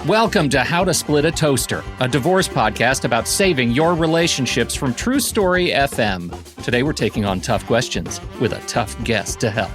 Welcome to How to Split a Toaster, a divorce podcast about saving your relationships from True Story FM. Today we're taking on tough questions with a tough guest to help.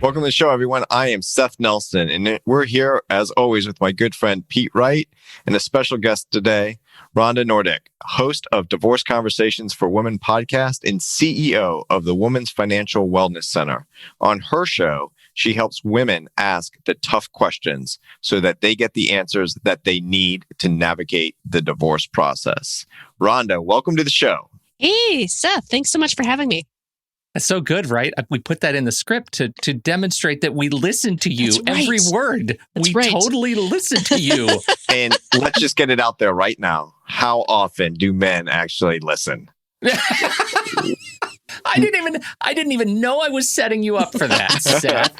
Welcome to the show, everyone. I am Seth Nelson, and we're here, as always, with my good friend Pete Wright and a special guest today, Rhonda Noordyk, host of Divorce Conversations for Women podcast and CEO of the Women's Financial Wellness Center. On her show, she helps women ask the tough questions so that they get the answers that they need to navigate the divorce process. Rhonda, welcome to the show. Hey, Seth. Thanks so much for having me. That's so good, right? We put that in the script to demonstrate that we listen to you. That's right. Every word. That's we right. totally listen to you. And let's just get it out there right now. How often do men actually listen? I didn't even know I was setting you up for that, Seth.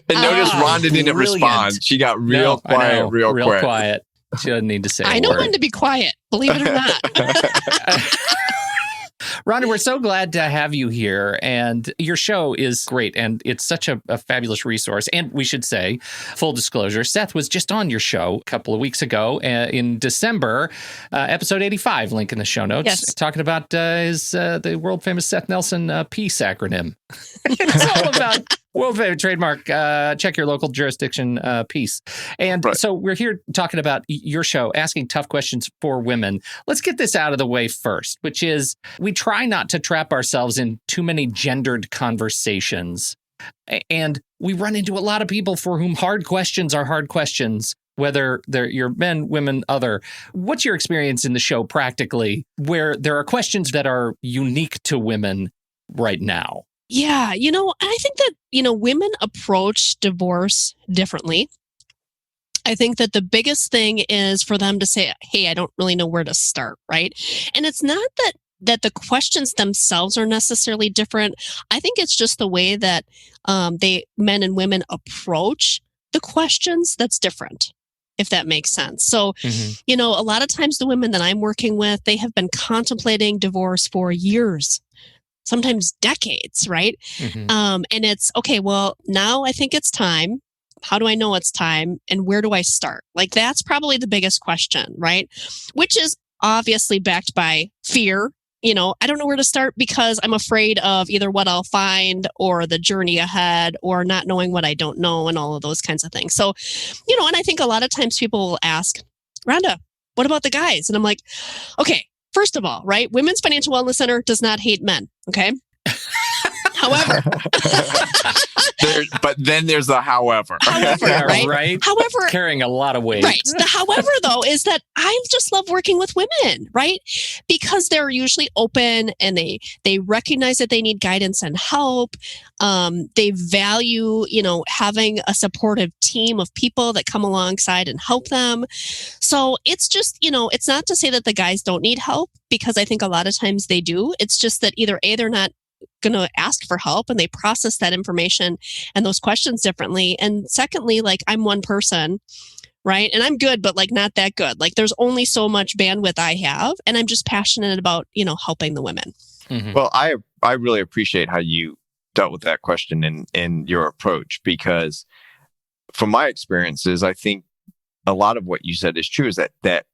And notice Rhonda didn't respond. She got real quiet, real quiet. She doesn't need to say a word. I know when to be quiet, believe it or not. Rhonda, we're so glad to have you here, and your show is great, and it's such a fabulous resource. And we should say, full disclosure, Seth was just on your show a couple of weeks ago in December, episode 85, link in the show notes, yes. Talking about the world-famous Seth Nelson peace acronym. It's all about world-famous trademark, check your local jurisdiction peace. And So we're here talking about your show, asking tough questions for women. Let's get this out of the way first, which is we try not to trap ourselves in too many gendered conversations. And we run into a lot of people for whom hard questions are hard questions, whether you're men, women, other. What's your experience in the show practically where there are questions that are unique to women right now? Yeah, I think that, women approach divorce differently. I think that the biggest thing is for them to say, hey, I don't really know where to start, right? And it's not that the questions themselves are necessarily different. I think it's just the way that men and women approach the questions that's different, if that makes sense. So, a lot of times the women that I'm working with, they have been contemplating divorce for years, sometimes decades, right? And it's, okay, well, now I think it's time. How do I know it's time? And where do I start? Like, that's probably the biggest question, right? Which is obviously backed by fear. I don't know where to start because I'm afraid of either what I'll find or the journey ahead or not knowing what I don't know and all of those kinds of things. So, and I think a lot of times people will ask, Rhonda, what about the guys? And I'm like, okay, first of all, right? Women's Financial Wellness Center does not hate men. Okay. However, but then there's the however, right? However, carrying a lot of weight. Right. The however, though, is that I just love working with women, right? Because they're usually open and they recognize that they need guidance and help. They value, having a supportive team of people that come alongside and help them. So it's just, it's not to say that the guys don't need help, because I think a lot of times they do. It's just that either A, they're not going to ask for help and they process that information and those questions differently. And secondly, like, I'm one person, right? And I'm good, but like not that good. Like, there's only so much bandwidth I have, and I'm just passionate about, helping the women. Mm-hmm. Well, I really appreciate how you dealt with that question in your approach, because from my experiences, I think a lot of what you said is true, is that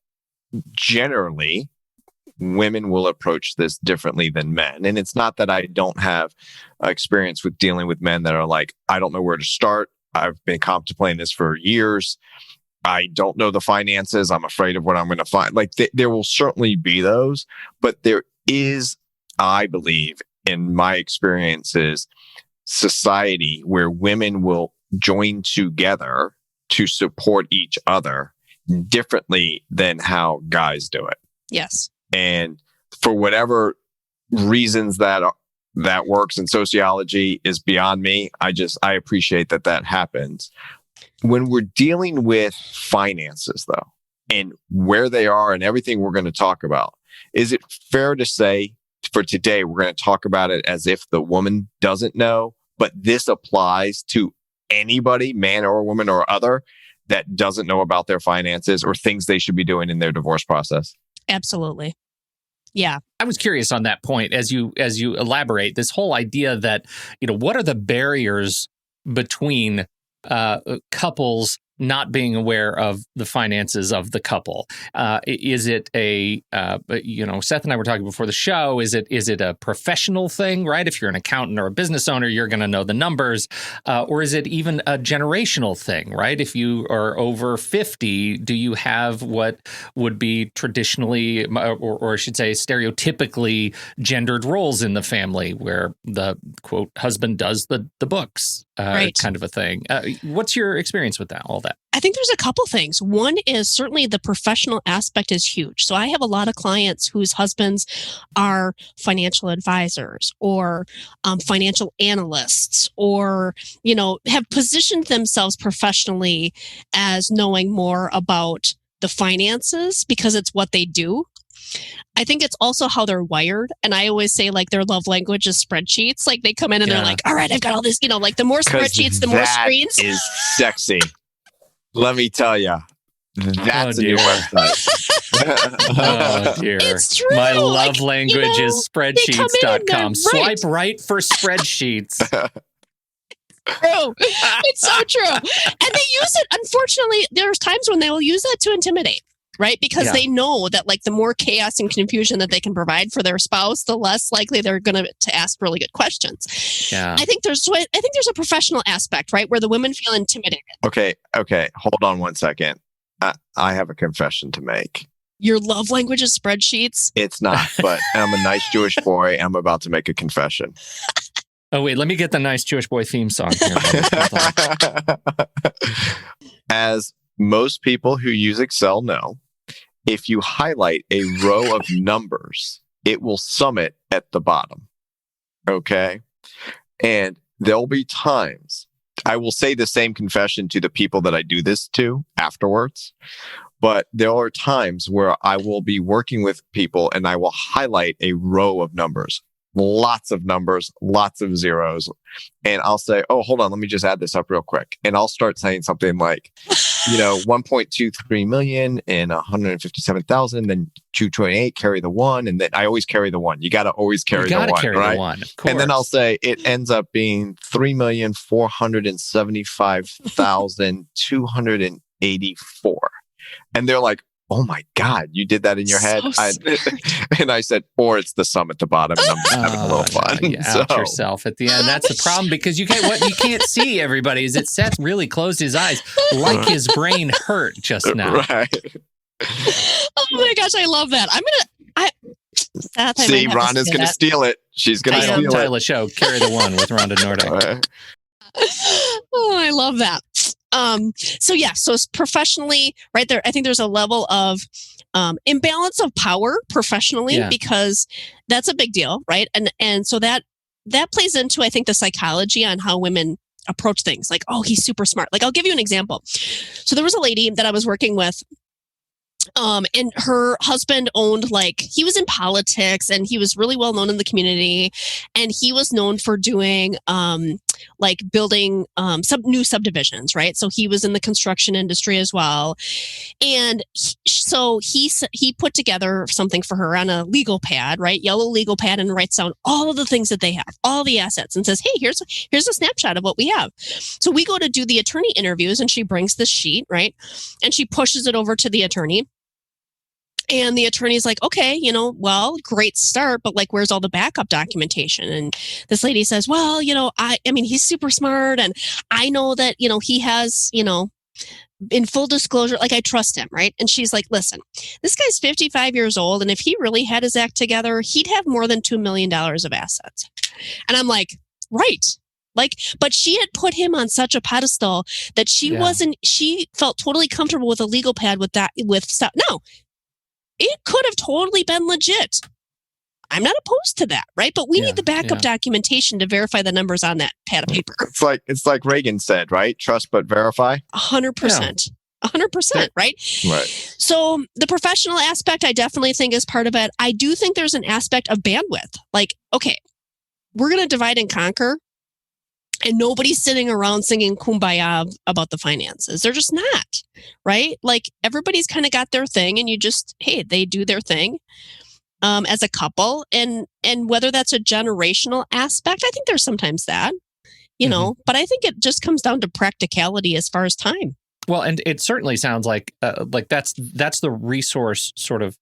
generally women will approach this differently than men. And it's not that I don't have experience with dealing with men that are like, I don't know where to start. I've been contemplating this for years. I don't know the finances. I'm afraid of what I'm going to find. Like, there will certainly be those, but there is, I believe, in my experiences, society where women will join together to support each other differently than how guys do it. Yes. And for whatever reasons that works in sociology is beyond me. I appreciate that happens. When we're dealing with finances, though, and where they are and everything we're going to talk about, is it fair to say for today, we're going to talk about it as if the woman doesn't know, but this applies to anybody, man or woman or other, that doesn't know about their finances or things they should be doing in their divorce process? Absolutely. Yeah. I was curious on that point as you elaborate this whole idea that, what are the barriers between couples not being aware of the finances of the couple? Is it Seth and I were talking before the show, is it a professional thing, right? If you're an accountant or a business owner, you're going to know the numbers. Or is it even a generational thing, right? If you are over 50, do you have what would be traditionally, or I should say stereotypically gendered roles in the family where the, quote, husband does the books, right, kind of a thing? What's your experience with all that? I think there's a couple things. One is certainly the professional aspect is huge. So I have a lot of clients whose husbands are financial advisors or financial analysts, or, have positioned themselves professionally as knowing more about the finances because it's what they do. I think it's also how they're wired. And I always say, like, their love language is spreadsheets. Like, they come in and they're like, all right, I've got all this, like the more spreadsheets, the more screens. That is sexy. Let me tell you, that's a new website. Oh, dear. It's true. My love language is spreadsheets.com. Swipe right for spreadsheets. True. It's so true. And they use it. Unfortunately, there's times when they will use that to intimidate, right? Because they know that, like, the more chaos and confusion that they can provide for their spouse, the less likely they're going to ask really good questions. Yeah. I think there's a professional aspect, right, where the women feel intimidated. Okay. Hold on one second. I have a confession to make. Your love language is spreadsheets? It's not, but I'm a nice Jewish boy. I'm about to make a confession. Oh, wait, let me get the nice Jewish boy theme song here. As most people who use Excel know, if you highlight a row of numbers, it will sum it at the bottom. Okay? And there'll be times, I will say the same confession to the people that I do this to afterwards, but there are times where I will be working with people and I will highlight a row of numbers. Lots of numbers, lots of zeros. And I'll say, oh, hold on, let me just add this up real quick. And I'll start saying something like, 1.23 million and 157,000, then 228, carry the one. And then I always carry the one. You got to always carry the one, right? The one, of course. And then I'll say it ends up being 3,475,284. And they're like, oh my God, you did that in your head? And I said, or it's the sum at the bottom and I'm just having a little fun. You out yourself at the end. That's the problem, because you can't see everybody. Is it Seth really closed his eyes like his brain hurt just now? Right. Oh my gosh, I love that. See, Rhonda's going to steal it. She's going to steal it. Title of show, Carry the One with Rhonda Noordyk. Oh, I love that. So it's professionally, right there. I think there's a level of imbalance of power professionally, because that's a big deal, right? And so that plays into, I think, the psychology on how women approach things. Like, oh, he's super smart. Like, I'll give you an example. So there was a lady that I was working with. And her husband owned, he was in politics and he was really well known in the community. And he was known for doing, building some new subdivisions, right? So he was in the construction industry as well. And so he put together something for her on a legal pad, right? Yellow legal pad, and writes down all of the things that they have, all the assets, and says, hey, here's a snapshot of what we have. So we go to do the attorney interviews and she brings this sheet, right? And she pushes it over to the attorney. And the attorney's like, okay, great start, but where's all the backup documentation? And this lady says, well, I mean, he's super smart, and I know that, he has, in full disclosure, I trust him, right? And she's like, listen, this guy's 55 years old, and if he really had his act together, he'd have more than $2 million of assets. And I'm like, right. But she had put him on such a pedestal that she felt totally comfortable with a legal pad with stuff. No. It could have totally been legit. I'm not opposed to that, right? But we need the backup documentation to verify the numbers on that pad of paper. It's like Reagan said, right? Trust but verify. 100%. 100%, right? Right. So the professional aspect, I definitely think is part of it. I do think there's an aspect of bandwidth. Okay, we're going to divide and conquer. And nobody's sitting around singing Kumbaya about the finances. They're just not, right? Everybody's kind of got their thing, and you just, hey, they do their thing. as a couple, and whether that's a generational aspect, I think there's sometimes that, but I think it just comes down to practicality as far as time. Well, and it certainly sounds like that's the resource sort of.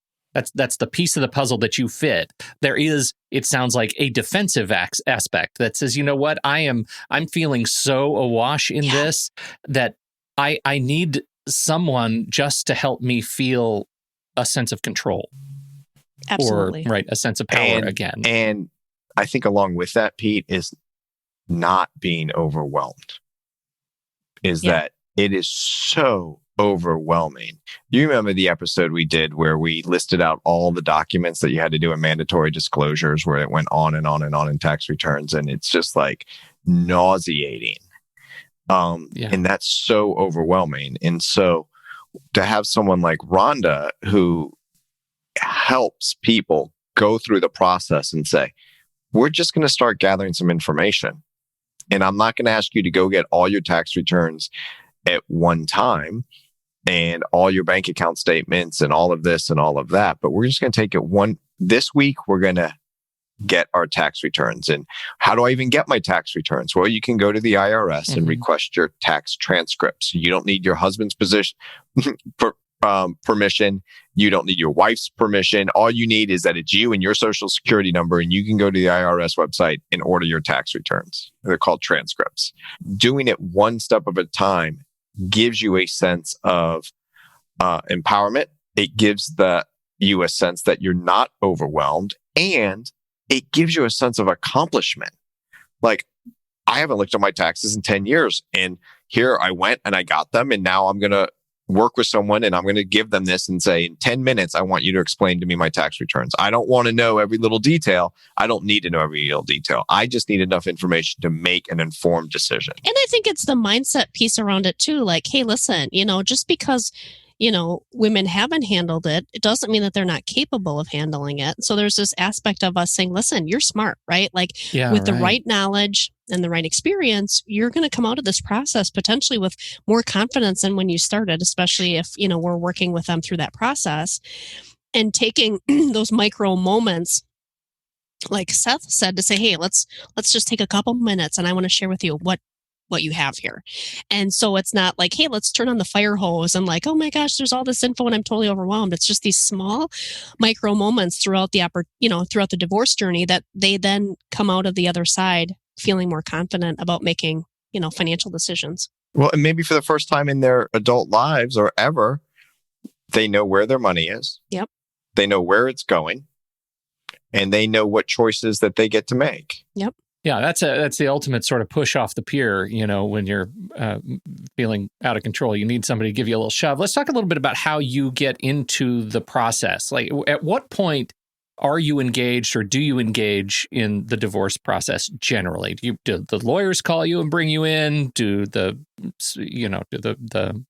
That's the piece of the puzzle that you fit. There is, it sounds like, a defensive aspect that says, you know what, I'm feeling so awash in this that I need someone just to help me feel a sense of control. Absolutely. Or a sense of power again. And I think along with that, Pete, is not being overwhelmed. That it is so overwhelming. You remember the episode we did where we listed out all the documents that you had to do in mandatory disclosures, where it went on and on and on in tax returns, and it's just like nauseating. And that's so overwhelming. And so to have someone like Rhonda who helps people go through the process and say, we're just going to start gathering some information, and I'm not going to ask you to go get all your tax returns at one time and all your bank account statements and all of this and all of that. But we're just going to take it this week, we're going to get our tax returns. And how do I even get my tax returns? Well, you can go to the IRS and request your tax transcripts. You don't need your husband's permission. You don't need your wife's permission. All you need is that it's you and your social security number, and you can go to the IRS website and order your tax returns. They're called transcripts. Doing it one step at a time gives you a sense of empowerment. It gives you a sense that you're not overwhelmed, and it gives you a sense of accomplishment. Like, I haven't looked at my taxes in 10 years, and here I went and I got them, and now I'm going to work with someone and I'm going to give them this and say, in 10 minutes, I want you to explain to me my tax returns. I don't want to know every little detail. I don't need to know every little detail. I just need enough information to make an informed decision. And I think it's the mindset piece around it too. Like, hey, listen, just because, women haven't handled it, it doesn't mean that they're not capable of handling it. So there's this aspect of us saying, listen, you're smart, right? Like with the right knowledge and the right experience, you're going to come out of this process potentially with more confidence than when you started, especially if, we're working with them through that process and taking those micro moments, like Seth said, to say, hey, let's just take a couple minutes and I want to share with you what you have here. And so it's not like, hey, let's turn on the fire hose and like, oh my gosh, there's all this info and I'm totally overwhelmed. It's just these small micro moments throughout throughout the divorce journey that they then come out of the other side feeling more confident about making, financial decisions. Well, and maybe for the first time in their adult lives or ever, they know where their money is. Yep. They know where it's going, and they know what choices that they get to make. Yep. Yeah, that's the ultimate sort of push off the pier, when you're feeling out of control. You need somebody to give you a little shove. Let's talk a little bit about how you get into the process. Like, at what point are you engaged, or do you engage in the divorce process generally? Do the lawyers call you and bring you in? Do the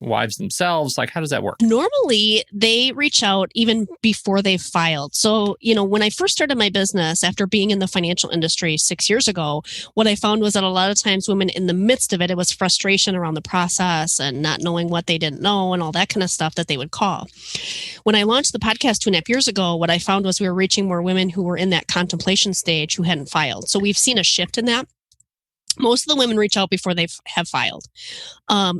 wives themselves? Like, how does that work? Normally, they reach out even before they've filed. So, when I first started my business after being in the financial industry 6 years ago, what I found was that a lot of times women in the midst of it was frustration around the process and not knowing what they didn't know and all that kind of stuff that they would call. When I launched the podcast 2.5 years ago, what I found was we were reaching more women who were in that contemplation stage who hadn't filed. So we've seen a shift in that. Most of the women reach out before they have filed.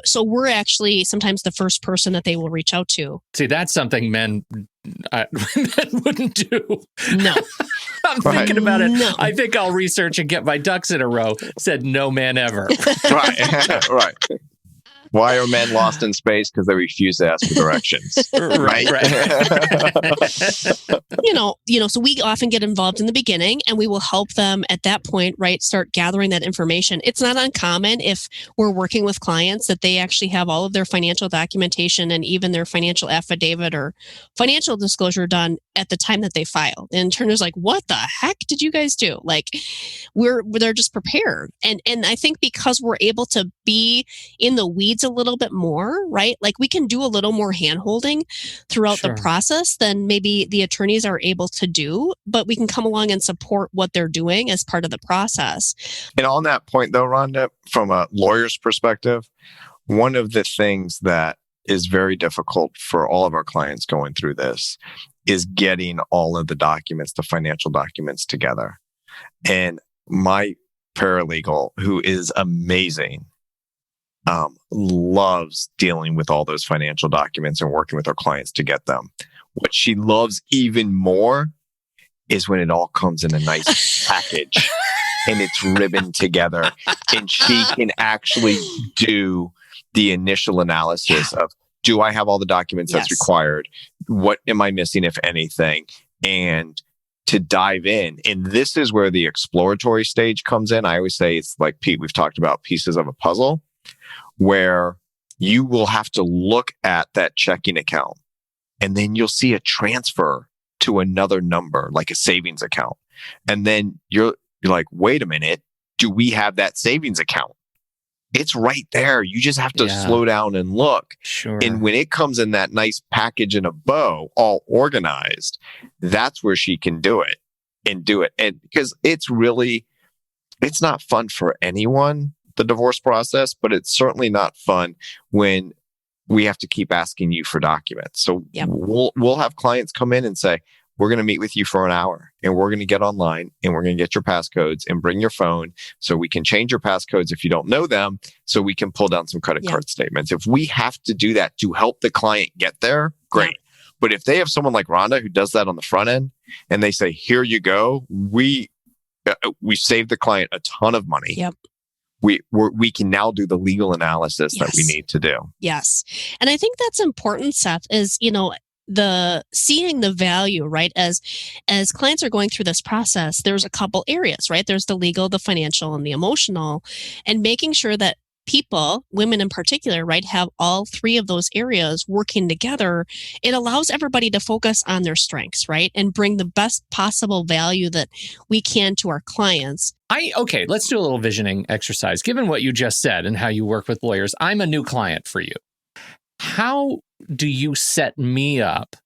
So we're actually sometimes the first person that they will reach out to. See, that's something men wouldn't do. No. I'm thinking about it. No. I think I'll research and get my ducks in a row. Said no man ever. Right. Right. Why are men lost in space? Because they refuse to ask for directions. Right. So we often get involved in the beginning and we will help them at that point, right, start gathering that information. It's not uncommon if we're working with clients that they actually have all of their financial documentation and even their financial affidavit or financial disclosure done at the time that they filed. And Turner's like, what the heck did you guys do? Like, they're just prepared. And I think because we're able to be in the weeds a little bit more, right? Like, we can do a little more hand-holding throughout the process than maybe the attorneys are able to do, but we can come along and support what they're doing as part of the process. And on that point though, Rhonda, from a lawyer's perspective, one of the things that is very difficult for all of our clients going through this is getting all of the documents, the financial documents together. And my paralegal, who is amazing, loves dealing with all those financial documents and working with our clients to get them. What she loves even more is when it all comes in a nice package and it's ribboned together, and she can actually do the initial analysis of, do I have all the documents that's required? What am I missing, if anything? And to dive in. And this is where the exploratory stage comes in. I always say it's like, Pete, we've talked about pieces of a puzzle, where you will have to look at that checking account and then you'll see a transfer to another number, like a savings account. And then you're like, wait a minute, do we have that savings account? It's right there. You just have to slow down and look. Sure. And when it comes in that nice package in a bow, all organized, that's where she can do it. And because it's not fun for anyone, the divorce process, but it's certainly not fun when we have to keep asking you for documents. So we'll have clients come in and say, we're going to meet with you for an hour, and we're going to get online and we're going to get your passcodes and bring your phone so we can change your passcodes if you don't know them, so we can pull down some credit card statements. If we have to do that to help the client get there, great. But if they have someone like Rhonda who does that on the front end and they say, here you go, we saved the client a ton of money. Yep. We can now do the legal analysis that we need to do. Yes. And I think that's important, Seth, is, the seeing the value, right? As clients are going through this process, there's a couple areas, right? There's the legal, the financial, and the emotional, and making sure that people, women in particular, right, have all three of those areas working together. It allows everybody to focus on their strengths, right? And bring the best possible value that we can to our clients. Okay, let's do a little visioning exercise. Given what you just said and how you work with lawyers, I'm a new client for you. How do you set me up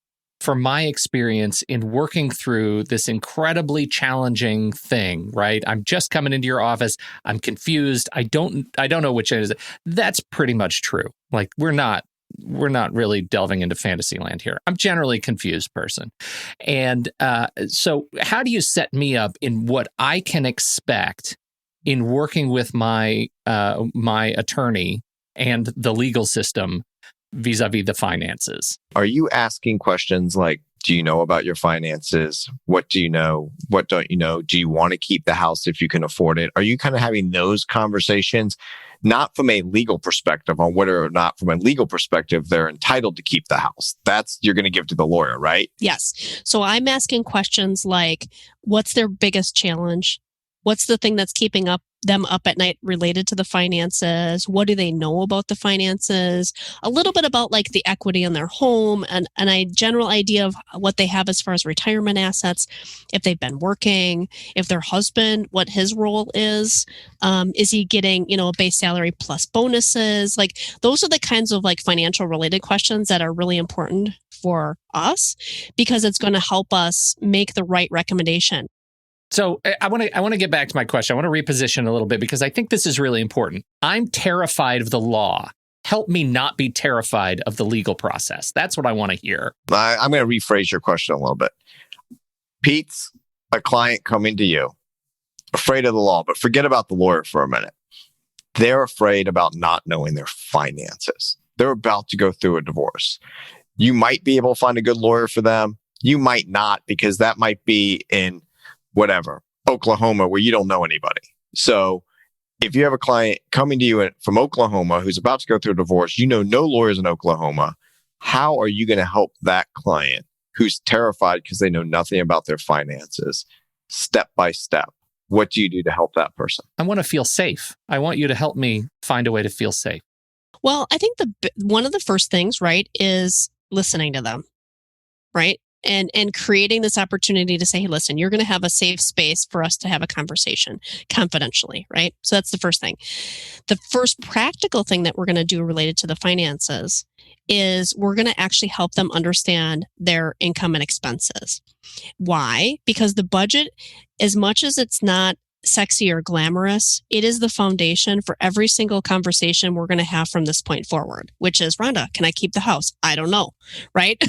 for my experience in working through this incredibly challenging thing, right? I'm just coming into your office. I'm confused. I don't know which end is it. That's pretty much true. Like we're not really delving into fantasy land here. I'm generally a confused person. And so how do you set me up in what I can expect in working with my attorney and the legal system vis-a-vis the finances? Are you asking questions like, do you know about your finances? What do you know? What don't you know? Do you want to keep the house if you can afford it? Are you kind of having those conversations, not from a legal perspective on whether or not from a legal perspective they're entitled to keep the house? That's you're going to give to the lawyer, right? Yes. So I'm asking questions like, what's their biggest challenge? What's the thing that's keeping them up at night related to the finances? What do they know about the finances? A little bit about like the equity in their home and a general idea of what they have as far as retirement assets, if they've been working, if their husband, what his role is he getting, a base salary plus bonuses? Like those are the kinds of like financial related questions that are really important for us because it's going to help us make the right recommendation. So I want to get back to my question. I want to reposition a little bit because I think this is really important. I'm terrified of the law. Help me not be terrified of the legal process. That's what I want to hear. I'm going to rephrase your question a little bit. Pete's a client coming to you, afraid of the law, but forget about the lawyer for a minute. They're afraid about not knowing their finances. They're about to go through a divorce. You might be able to find a good lawyer for them. You might not, because that might be in Oklahoma, where you don't know anybody. So if you have a client coming to you from Oklahoma who's about to go through a divorce, no lawyers in Oklahoma, how are you going to help that client who's terrified because they know nothing about their finances, step by step? What do you do to help that person? I want to feel safe. I want you to help me find a way to feel safe. Well, I think one of the first things, right, is listening to them, right? And creating this opportunity to say, hey, listen, you're going to have a safe space for us to have a conversation confidentially, right? So that's the first thing. The first practical thing that we're going to do related to the finances is we're going to actually help them understand their income and expenses. Why? Because the budget, as much as it's not sexy or glamorous. It is the foundation for every single conversation we're going to have from this point forward, which is, Rhonda, can I keep the house? I don't know, right?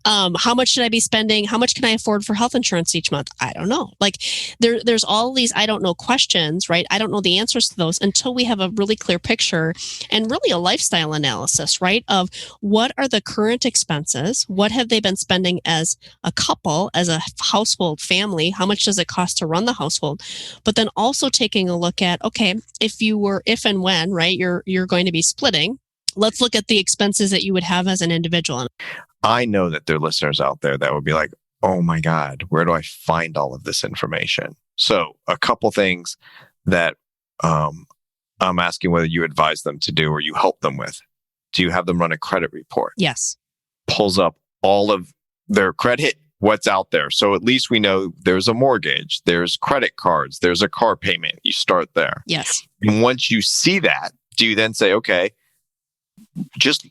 How much should I be spending? How much can I afford for health insurance each month? I don't know. Like there's all these I don't know questions, right? I don't know the answers to those until we have a really clear picture and really a lifestyle analysis, right? Of what are the current expenses? What have they been spending as a couple, as a household family? How much does it cost to run the household? But then also taking a look at, okay, if and when, right, you're going to be splitting, let's look at the expenses that you would have as an individual. I know that there are listeners out there that would be like, oh my God, where do I find all of this information? So a couple things that I'm asking whether you advise them to do or you help them with. Do you have them run a credit report? Yes. Pulls up all of their credit, what's out there. So at least we know there's a mortgage, there's credit cards, there's a car payment. You start there. Yes. And once you see that, do you then say, okay, just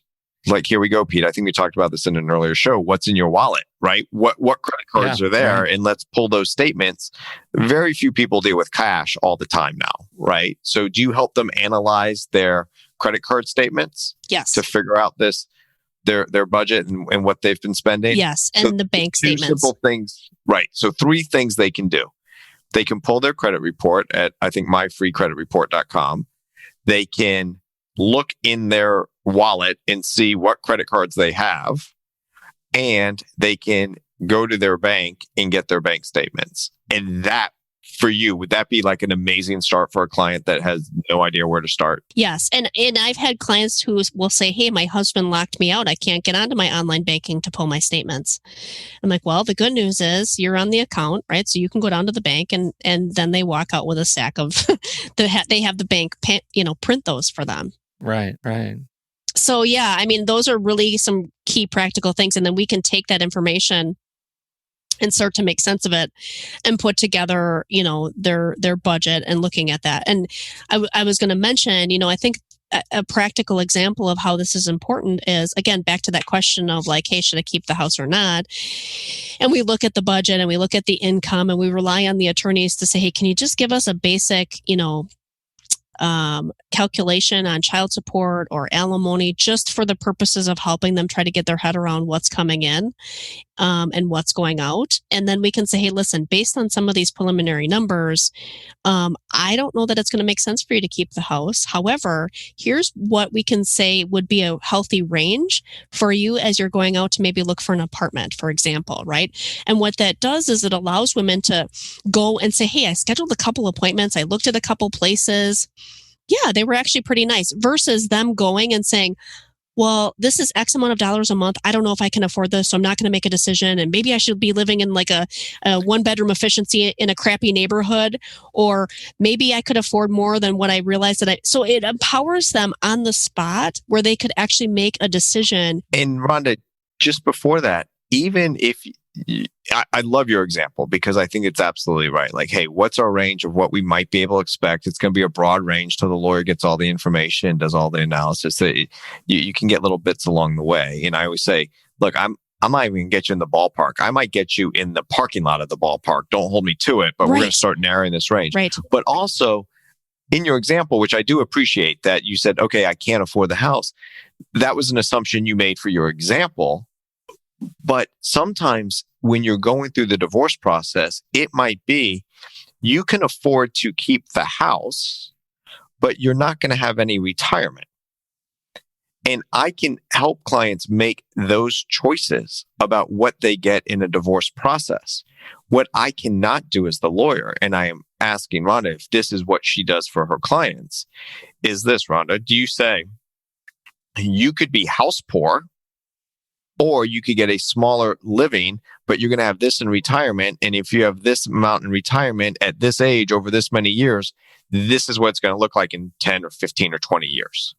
like, here we go, Pete. I think we talked about this in an earlier show. What's in your wallet, right? What credit cards are there? Right. And let's pull those statements. Very few people deal with cash all the time now, right? So do you help them analyze their credit card statements? Yes. To figure out their budget and what they've been spending? Yes. And so the bank statements. Simple things, right? So 3 things they can do. They can pull their credit report at, I think, myfreecreditreport.com. They can look in their wallet and see what credit cards they have, and they can go to their bank and get their bank statements. And that, for you, would that be like an amazing start for a client that has no idea where to start? Yes. And I've had clients who will say, hey, my husband locked me out. I can't get onto my online banking to pull my statements. I'm like, well, the good news is you're on the account, right? So you can go down to the bank and then they walk out with a stack of, they have the bank, print those for them. Right. So yeah, I mean, those are really some key practical things. And then we can take that information and start to make sense of it and put together, their budget and looking at that. And I was going to mention, I think a practical example of how this is important is, again, back to that question of like, hey, should I keep the house or not? And we look at the budget and we look at the income and we rely on the attorneys to say, hey, can you just give us a basic, calculation on child support or alimony, just for the purposes of helping them try to get their head around what's coming in and what's going out. And then we can say, hey, listen, based on some of these preliminary numbers, I don't know that it's going to make sense for you to keep the house. However, here's what we can say would be a healthy range for you as you're going out to maybe look for an apartment, for example, right? And what that does is it allows women to go and say, hey, I scheduled a couple appointments. I looked at a couple places. Yeah, they were actually pretty nice, versus them going and saying, well, this is X amount of dollars a month. I don't know if I can afford this, so I'm not going to make a decision. And maybe I should be living in like a 1-bedroom efficiency in a crappy neighborhood, or maybe I could afford more than what I realized so it empowers them on the spot where they could actually make a decision. And Rhonda, just before that, even if I love your example, because I think it's absolutely right. Like, hey, what's our range of what we might be able to expect? It's going to be a broad range till the lawyer gets all the information, does all the analysis. You can get little bits along the way. And I always say, look, I might even get you in the ballpark. I might get you in the parking lot of the ballpark. Don't hold me to it, but we're going to start narrowing this range. Right. But also, in your example, which I do appreciate, that you said, okay, I can't afford the house. That was an assumption you made for your example. But sometimes when you're going through the divorce process, it might be you can afford to keep the house, but you're not going to have any retirement. And I can help clients make those choices about what they get in a divorce process. What I cannot do as the lawyer, and I am asking Rhonda if this is what she does for her clients, is this, Rhonda, do you say you could be house poor, or you could get a smaller living, but you're going to have this in retirement. And if you have this amount in retirement at this age over this many years, this is what it's going to look like in 10 or 15 or 20 years.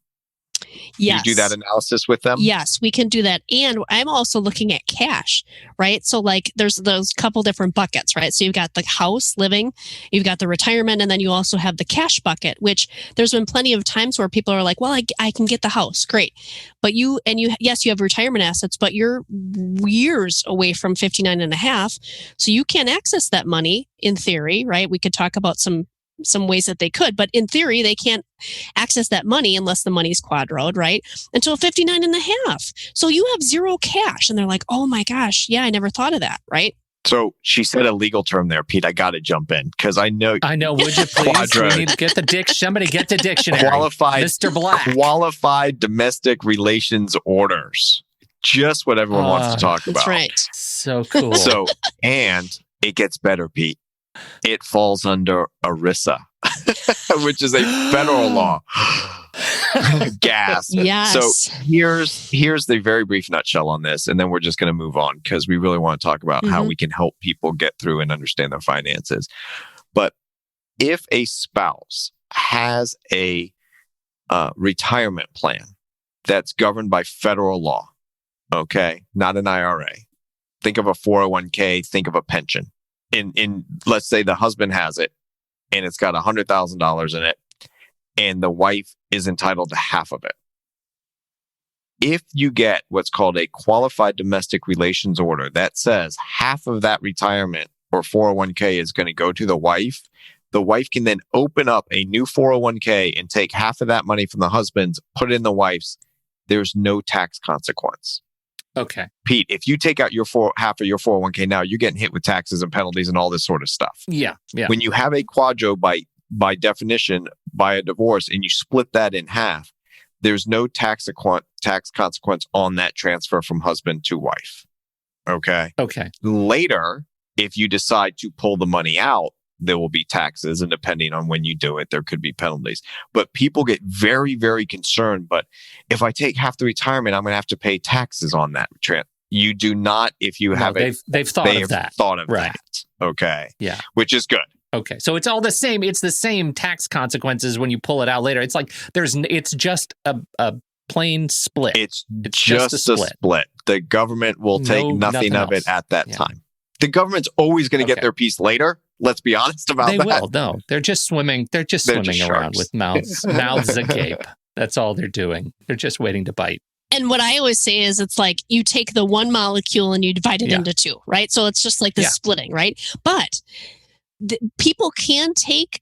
Yes. You do that analysis with them? Yes, we can do that. And I'm also looking at cash, right? So like there's those couple different buckets, right? So you've got the house living, you've got the retirement, and then you also have the cash bucket, which there's been plenty of times where people are like, well, I can get the house. Great. But yes, you have retirement assets, but you're years away from 59 and a half. So you can't access that money in theory, right? We could talk about some some ways that they could, but in theory, they can't access that money unless the money's quadroed, right? Until 59 and a half. So you have zero cash. And they're like, oh my gosh, yeah, I never thought of that, right? So she said a legal term there, Pete. I got to jump in because I know. Would you please? Quadro. We need to get the somebody get the dictionary. Mr. Black. Qualified domestic relations orders. Just what everyone wants to talk about. That's right. So cool. So, and it gets better, Pete. It falls under ERISA, which is a federal law. Gas. Yes. So here's the very brief nutshell on this, and then we're just going to move on because we really want to talk about how we can help people get through and understand their finances. But if a spouse has a retirement plan that's governed by federal law, okay, not an IRA. Think of a 401k. Think of a pension. In let's say the husband has it, and it's got $100,000 in it, and the wife is entitled to half of it. If you get what's called a qualified domestic relations order that says half of that retirement or 401k is going to go to the wife can then open up a new 401k and take half of that money from the husband's, put it in the wife's. There's no tax consequence. Okay. Pete, if you take out half of your 401k now, you're getting hit with taxes and penalties and all this sort of stuff. Yeah. When you have a quadro by definition, by a divorce, and you split that in half, there's no tax consequence on that transfer from husband to wife. Okay. Later, if you decide to pull the money out, there will be taxes, and depending on when you do it, there could be penalties. But people get very, very concerned. But if I take half the retirement, I'm going to have to pay taxes on that. You do not if you have it. They've thought of that. Okay. Yeah. Which is good. Okay. So it's all the same. It's the same tax consequences when you pull it out later. It's like it's just a plain split. It's just a split. The government will take nothing of it at that time. The government's always going to get their piece later. Let's be honest about that. They will. No, they're just swimming. They're just swimming around with mouths agape. That's all they're doing. They're just waiting to bite. And what I always say is it's like you take the one molecule and you divide it into two, right? So it's just like the splitting, right? But people can take,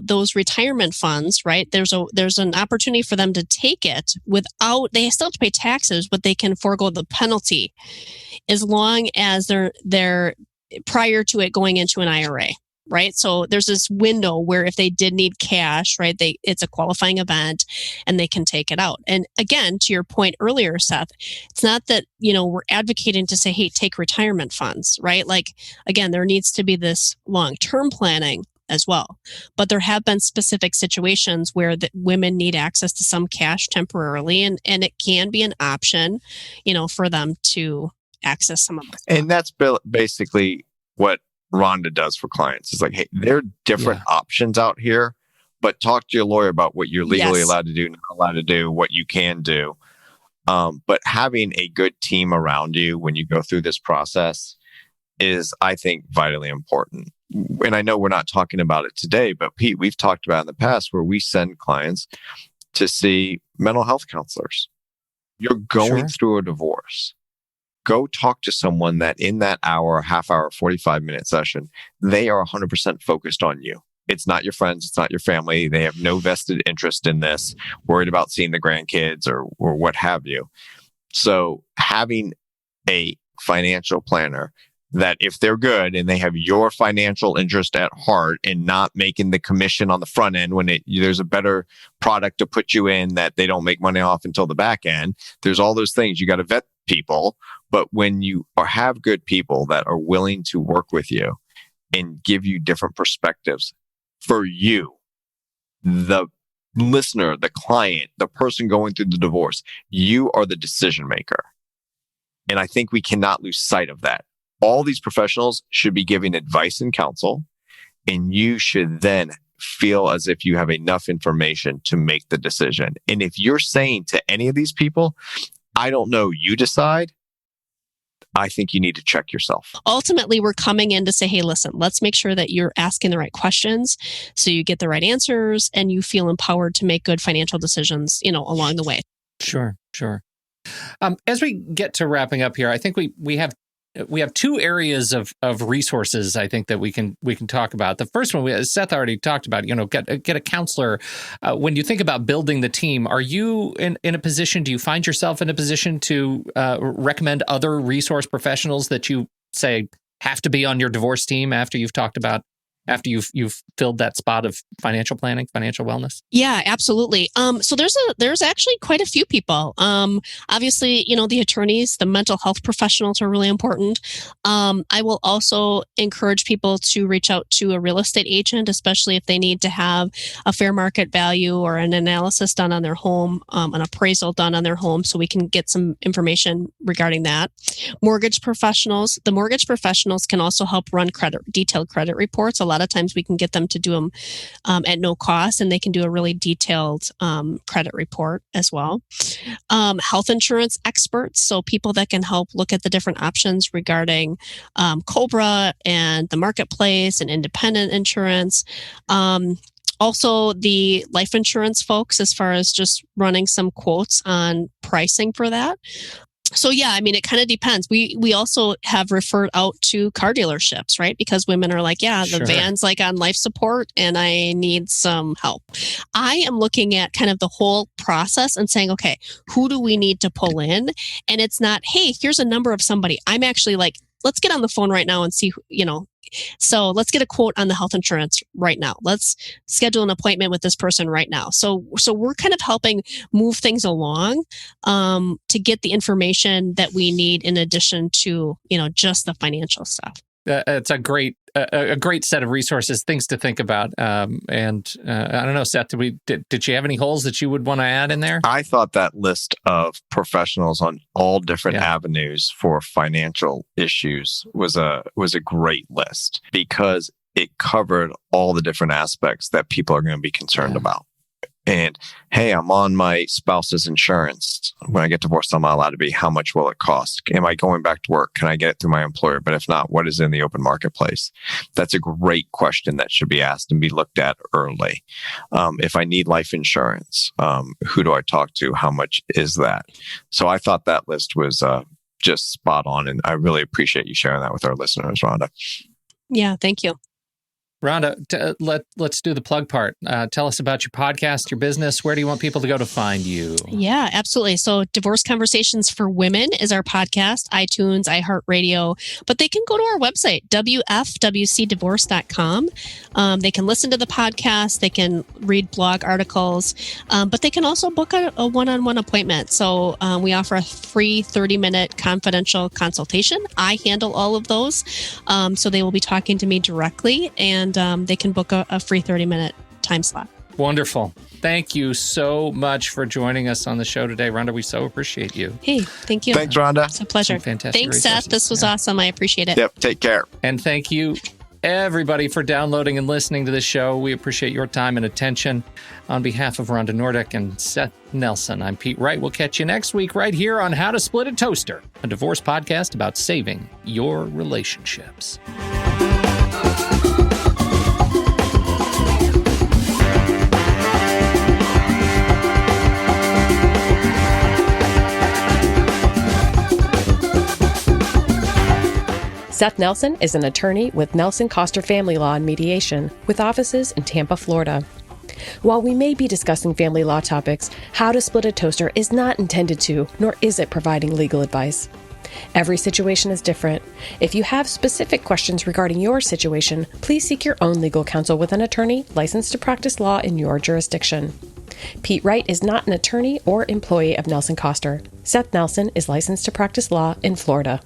those retirement funds, right? There's an opportunity for them to take it without, they still have to pay taxes, but they can forego the penalty as long as they're prior to it going into an IRA, right? So there's this window where if they did need cash, right, it's a qualifying event and they can take it out. And again, to your point earlier, Seth, it's not that, we're advocating to say, hey, take retirement funds, right? Like, again, there needs to be this long-term planning as well. But there have been specific situations where women need access to some cash temporarily, and it can be an option, for them to access some of it. And that's basically what Rhonda does for clients. It's like, hey, there are different options out here, but talk to your lawyer about what you're legally allowed to do, not allowed to do, what you can do. But having a good team around you when you go through this process is, I think, vitally important. And I know we're not talking about it today, but Pete, we've talked about in the past where we send clients to see mental health counselors. You're going through a divorce. Go talk to someone that in that hour, half hour, 45-minute session, they are 100% focused on you. It's not your friends. It's not your family. They have no vested interest in this, worried about seeing the grandkids or what have you. So having a financial planner that if they're good and they have your financial interest at heart and not making the commission on the front end when there's a better product to put you in that they don't make money off until the back end, there's all those things. You got to vet people. But when you have good people that are willing to work with you and give you different perspectives for you, the listener, the client, the person going through the divorce, you are the decision maker. And I think we cannot lose sight of that. All these professionals should be giving advice and counsel, and you should then feel as if you have enough information to make the decision. And if you're saying to any of these people, I don't know, you decide, I think you need to check yourself. Ultimately, we're coming in to say, hey, listen, let's make sure that you're asking the right questions so you get the right answers and you feel empowered to make good financial decisions, along the way. Sure. As we get to wrapping up here, I think we have we have two areas of resources I think that we can talk about. The first one, Seth already talked about, get a counselor. When you think about building the team, are you in a position, do you find yourself in a position to recommend other resource professionals that you say have to be on your divorce team after you've filled that spot of financial planning, financial wellness? Yeah, absolutely. So there's actually quite a few people. Obviously, the attorneys, the mental health professionals are really important. I will also encourage people to reach out to a real estate agent, especially if they need to have a fair market value or an analysis done on their home, an appraisal done on their home, so we can get some information regarding that. Mortgage professionals. The mortgage professionals can also help run detailed credit reports. A lot of times we can get them to do them at no cost, and they can do a really detailed credit report as well. Health insurance experts, so people that can help look at the different options regarding COBRA and the marketplace and independent insurance. Also, the life insurance folks, as far as just running some quotes on pricing for that. So yeah, it kind of depends. We also have referred out to car dealerships, right? Because women are like, the van's like on life support and I need some help. I am looking at kind of the whole process and saying, okay, who do we need to pull in? And it's not, hey, here's a number of somebody. I'm actually like, let's get on the phone right now and see, so let's get a quote on the health insurance right now. Let's schedule an appointment with this person right now. So we're kind of helping move things along to get the information that we need in addition to, just the financial stuff. It's a great set of resources, things to think about. And I don't know, Seth, did you have any holes that you would want to add in there? I thought that list of professionals on all different avenues for financial issues was a great list, because it covered all the different aspects that people are going to be concerned about. And hey, I'm on my spouse's insurance. When I get divorced, I'm not allowed to be. How much will it cost? Am I going back to work? Can I get it through my employer? But if not, what is in the open marketplace? That's a great question that should be asked and be looked at early. If I need life insurance, who do I talk to? How much is that? So I thought that list was just spot on. And I really appreciate you sharing that with our listeners, Rhonda. Yeah, thank you. Rhonda, let's do the plug part. Tell us about your podcast, your business. Where do you want people to go to find you? Yeah, absolutely. So Divorce Conversations for Women is our podcast, iTunes, iHeartRadio, but they can go to our website, wfwcdivorce.com. They can listen to the podcast, they can read blog articles, but they can also book a one-on-one appointment. So we offer a free 30-minute confidential consultation. I handle all of those. So they will be talking to me directly, and they can book a free 30-minute time slot. Wonderful. Thank you so much for joining us on the show today, Rhonda. We so appreciate you. Hey, thank you. Thanks, Rhonda. It's a pleasure. Fantastic Thanks, resources. Seth. This was awesome. I appreciate it. Yep. Take care. And thank you, everybody, for downloading and listening to this show. We appreciate your time and attention. On behalf of Rhonda Noordyk and Seth Nelson, I'm Pete Wright. We'll catch you next week right here on How to Split a Toaster, a divorce podcast about saving your relationships. Seth Nelson is an attorney with Nelson Coster Family Law and Mediation, with offices in Tampa, Florida. While we may be discussing family law topics, How to Split a Toaster is not intended to, nor is it providing legal advice. Every situation is different. If you have specific questions regarding your situation, please seek your own legal counsel with an attorney licensed to practice law in your jurisdiction. Pete Wright is not an attorney or employee of Nelson Coster. Seth Nelson is licensed to practice law in Florida.